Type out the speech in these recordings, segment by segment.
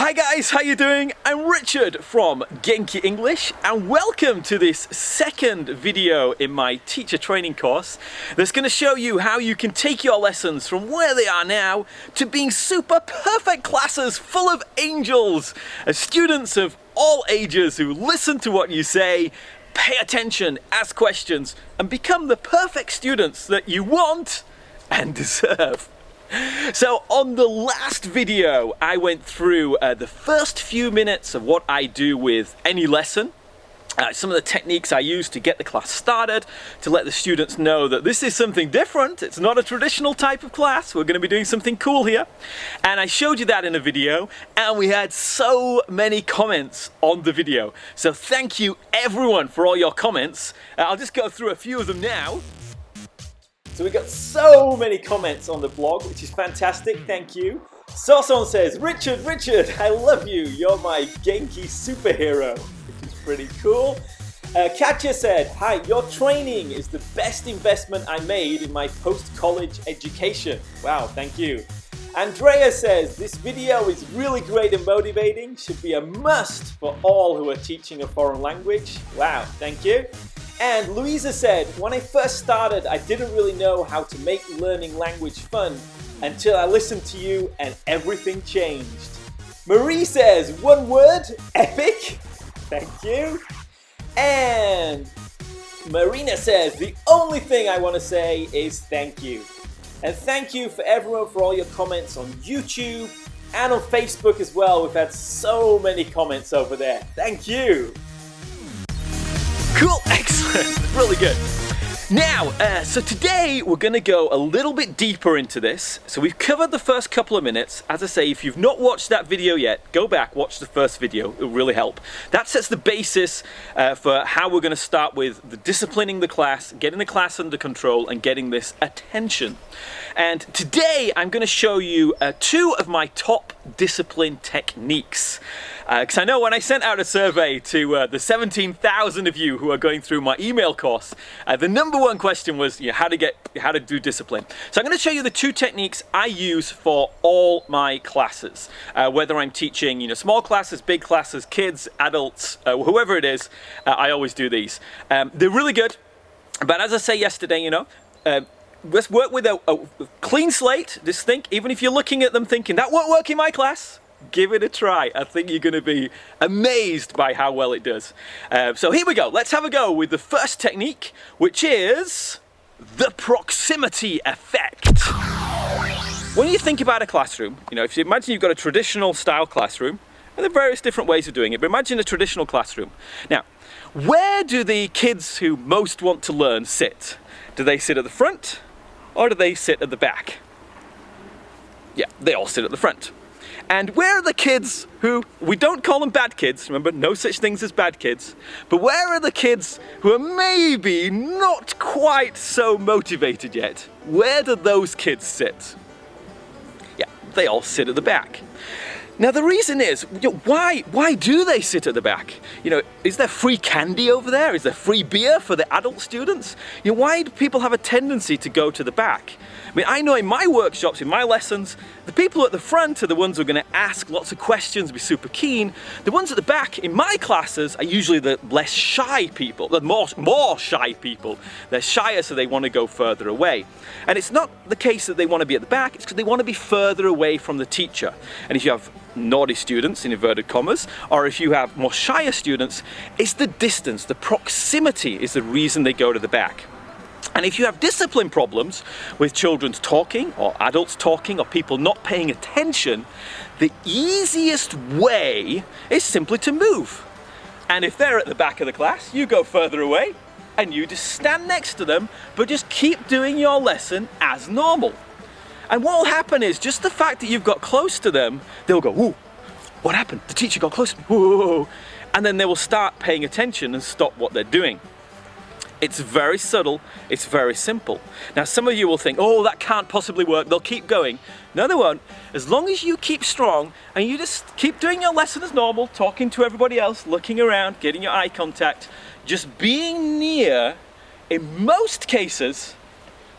Hi guys, how you doing? I'm Richard from Genki English and welcome to this second video in my teacher training course that's going to show you how you can take your lessons from where they are now to being super perfect classes full of angels, students of all ages who listen to what you say, pay attention, ask questions and become the perfect students that you want and deserve. So on the last video I went through the first few minutes of what I do with any lesson, some of the techniques I use to get the class started, to let the students know that this is something different, it's not a traditional type of class, we're going to be doing something cool here. And I showed you that in a video and we had so many comments on the video. So thank you everyone for all your comments. I'll just go through a few of them now. So we got so many comments on the blog, which is fantastic, thank you. Soson says, Richard, I love you, you're my Genki superhero, which is pretty cool. Katja said, hi, your training is the best investment I made in my post-college education. Wow, thank you. Andrea says, this video is really great and motivating, should be a must for all who are teaching a foreign language. Wow, thank you. And Louisa said, when I first started, I didn't really know how to make learning language fun until I listened to you and everything changed. Marie says, one word, epic. Thank you. And Marina says, the only thing I want to say is thank you. And thank you for everyone for all your comments on YouTube and on Facebook as well. We've had so many comments over there. Thank you. Cool, excellent, really good. Now, so today we're going to go a little bit deeper into this. So we've covered the first couple of minutes. As I say, if you've not watched that video yet, go back, watch the first video, it'll really help. That sets the basis for how we're going to start with the disciplining the class, getting the class under control and getting this attention. And today I'm going to show you two of my top discipline techniques. Because I know when I sent out a survey to the 17,000 of you who are going through my email course, the number one question was how to do discipline. So I'm going to show you the two techniques I use for all my classes. Whether I'm teaching small classes, big classes, kids, adults, whoever it is, I always do these. They're really good, but as I say yesterday, let's work with a clean slate. Just think, even if you're looking at them thinking, that won't work in my class, give it a try. I think you're going to be amazed by how well it does. So here we go. Let's have a go with the first technique, which is the proximity effect. When you think about a classroom, if you imagine you've got a traditional style classroom, and there are various different ways of doing it, but imagine a traditional classroom. Now, where do the kids who most want to learn sit? Do they sit at the front or do they sit at the back? Yeah, they all sit at the front. And where are the kids who, we don't call them bad kids, remember, no such things as bad kids, but where are the kids who are maybe not quite so motivated yet? Where do those kids sit? Yeah, they all sit at the back. Now the reason is, why do they sit at the back? Is there free candy over there? Is there free beer for the adult students? Why do people have a tendency to go to the back? I mean, I know in my workshops, in my lessons, the people at the front are the ones who are going to ask lots of questions, be super keen. The ones at the back in my classes are usually the less shy people, the more shy people. They're shyer, so they want to go further away. And it's not the case that they want to be at the back, it's because they want to be further away from the teacher. And if you have naughty students, in inverted commas, or if you have more shyer students, it's the distance, the proximity is the reason they go to the back. And if you have discipline problems with children talking or adults talking or people not paying attention, the easiest way is simply to move. And if they're at the back of the class, you go further away and you just stand next to them, but just keep doing your lesson as normal. And what will happen is just the fact that you've got close to them, they'll go, "Ooh, what happened? The teacher got close to me." Whoa. And then they will start paying attention and stop what they're doing. It's very subtle, it's very simple. Now some of you will think, oh, that can't possibly work, they'll keep going. No, they won't. As long as you keep strong and you just keep doing your lesson as normal, talking to everybody else, looking around, getting your eye contact, just being near, in most cases,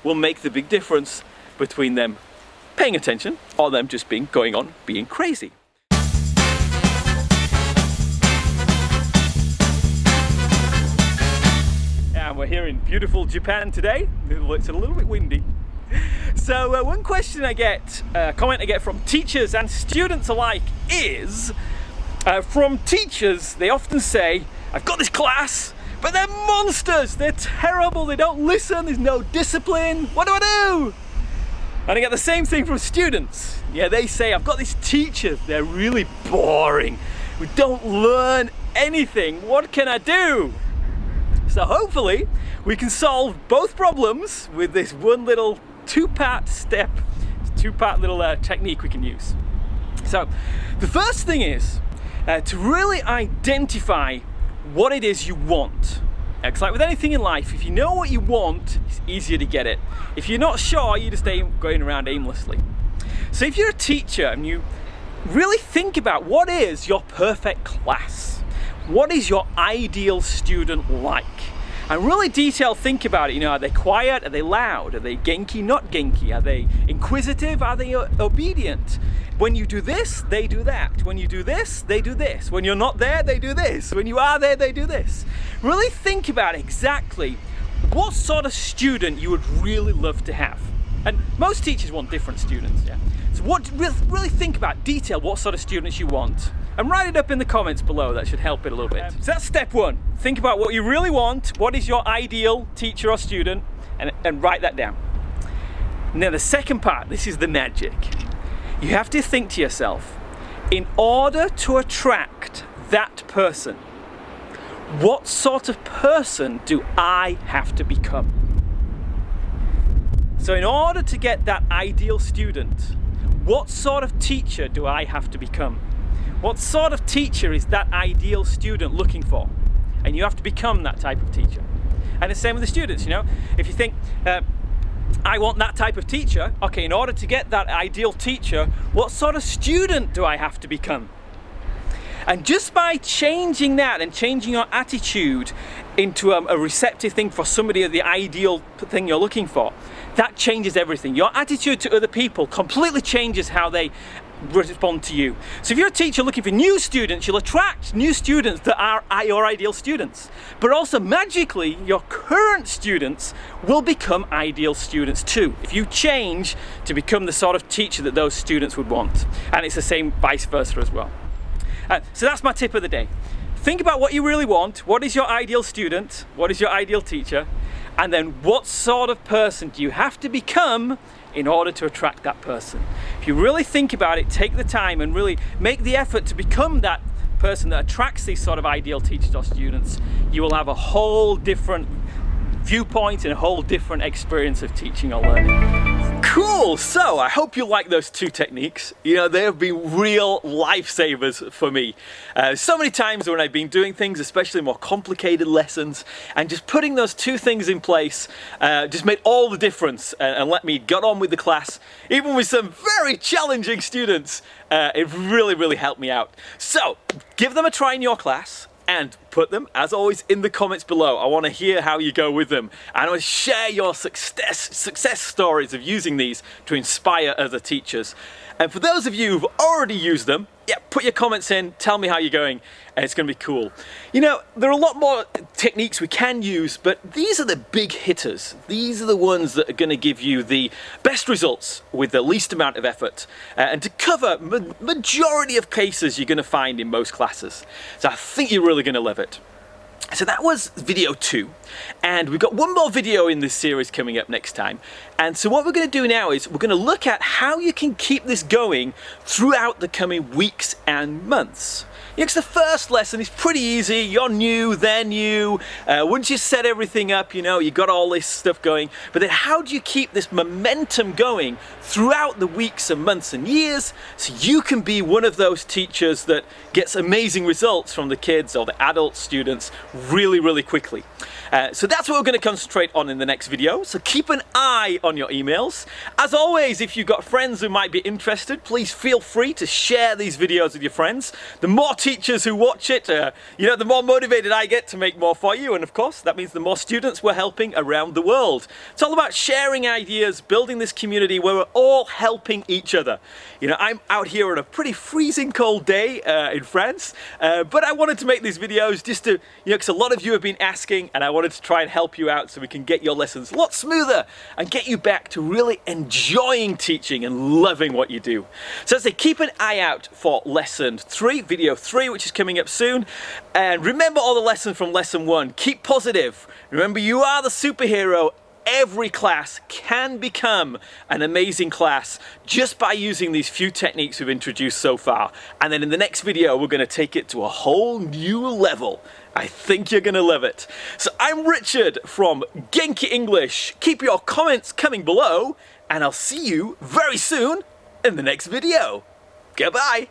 will make the big difference between them paying attention or them just being crazy. and we're here in beautiful Japan today. It's a little bit windy. So one question I get, comment I get from teachers and students alike is, from teachers, they often say, I've got this class, but they're monsters, they're terrible, they don't listen, there's no discipline, what do I do? And I get the same thing from students. Yeah, they say, I've got these teachers, they're really boring, we don't learn anything, what can I do? So hopefully we can solve both problems with this one little two-part little technique we can use. So the first thing is to really identify what it is you want. Because like with anything in life, if you know what you want, it's easier to get it. If you're not sure, you just going around aimlessly. So if you're a teacher and you really think about what is your perfect class, what is your ideal student like? And really detailed think about it, you know, are they quiet, are they loud, are they Genki, not Genki, are they inquisitive, are they obedient? When you do this, they do that. When you do this, they do this. When you're not there, they do this. When you are there, they do this. Really think about exactly what sort of student you would really love to have. And most teachers want different students, yeah? So really think about, detail what sort of students you want. And write it up in the comments below, that should help it a little bit. So that's step one. Think about what you really want, what is your ideal teacher or student, and write that down. Now the second part, this is the magic. You have to think to yourself, in order to attract that person, what sort of person do I have to become? So in order to get that ideal student, what sort of teacher do I have to become? What sort of teacher is that ideal student looking for? And you have to become that type of teacher. And the same with the students, you know. If you think, I want that type of teacher, okay, in order to get that ideal teacher, what sort of student do I have to become? And just by changing that and changing your attitude into a receptive thing for somebody of the ideal thing you're looking for, that changes everything. Your attitude to other people completely changes how they respond to you. So if you're a teacher looking for new students, you'll attract new students that are your ideal students. But also magically, your current students will become ideal students too, if you change to become the sort of teacher that those students would want. And it's the same vice versa as well. So that's my tip of the day. Think about what you really want. What is your ideal student? What is your ideal teacher? And then what sort of person do you have to become in order to attract that person? If you really think about it, take the time and really make the effort to become that person that attracts these sort of ideal teachers or students, you will have a whole different viewpoint and a whole different experience of teaching or learning. Cool, so I hope you like those two techniques. You know, they have been real lifesavers for me. So many times when I've been doing things, especially more complicated lessons, and just putting those two things in place just made all the difference and let me get on with the class, even with some very challenging students. It really helped me out. So, give them a try in your class. And put them, as always, in the comments below. I want to hear how you go with them. And I want to share your success stories of using these to inspire other teachers. And for those of you who've already used them, yeah, put your comments in, tell me how you're going, and it's going to be cool. You know, there are a lot more techniques we can use, but these are the big hitters. These are the ones that are going to give you the best results with the least amount of effort, and to cover majority of cases you're going to find in most classes. So I think you're really going to love it. So that was video 2, and we've got one more video in this series coming up next time. And so what we're going to do now is we're going to look at how you can keep this going throughout the coming weeks and months. Yeah, 'cause the first lesson is pretty easy. You're new, they're new. Once you set everything up, you know, you got all this stuff going. But then how do you keep this momentum going throughout the weeks and months and years so you can be one of those teachers that gets amazing results from the kids or the adult students really quickly? So that's what we're going to concentrate on in the next video. So keep an eye on your emails. As always, if you've got friends who might be interested, please feel free to share these videos with your friends. The more teachers who watch it, you know, the more motivated I get to make more for you. And of course, that means the more students we're helping around the world. It's all about sharing ideas, building this community where we're all helping each other. You know, I'm out here on a pretty freezing cold day in France, but I wanted to make these videos just to, you know, because a lot of you have been asking, and I wanted wanted to try and help you out so we can get your lessons a lot smoother and get you back to really enjoying teaching and loving what you do. So as I say, keep an eye out for lesson 3, video 3, which is coming up soon. And remember all the lessons from lesson 1. Keep positive. Remember, you are the superhero. Every class can become an amazing class just by using these few techniques we've introduced so far. And then in the next video, we're going to take it to a whole new level. I think you're going to love it. So I'm Richard from Genki English. Keep your comments coming below, and I'll see you very soon in the next video. Goodbye.